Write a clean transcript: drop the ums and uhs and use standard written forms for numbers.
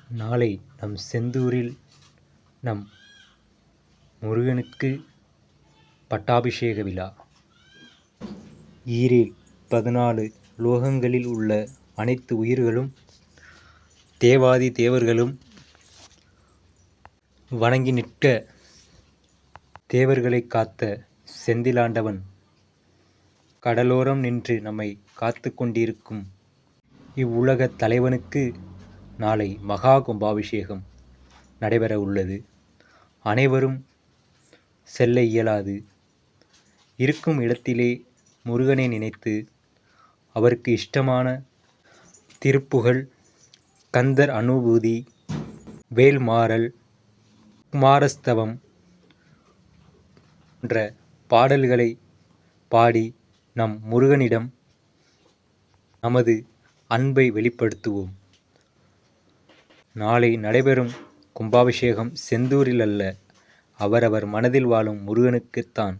நாளை நம் செந்தூரில் நம் முருகனுக்கு பட்டாபிஷேக விழா. ஈரேல் 14 லோகங்களில் உள்ள அனைத்து உயிர்களும் தேவாதி தேவர்களும் வணங்கி நிற்க தேவர்களை காத்த செந்திலாண்டவன் கடலோரம் நின்று நம்மை காத்து கொண்டிருக்கும் இவ்வுலகத் தலைவனுக்கு நாளை மகா கும்பாபிஷேகம் நடைபெற உள்ளது. அனைவரும் செல்ல இயலாது. இருக்கும் இடத்திலே முருகனை நினைத்து அவருக்கு இஷ்டமான திருப்புகழ், கந்தர் அனுபூதி, வேல்மாறல், குமாரஸ்தவம் என்ற பாடல்களை பாடி நம் முருகனிடம் நமது அன்பை வெளிப்படுத்துவோம். நாளை நடைபெறும் கும்பாபிஷேகம் செந்தூரில் அல்ல, அவரவர் மனதில் வாழும் முருகனுக்குத்தான்.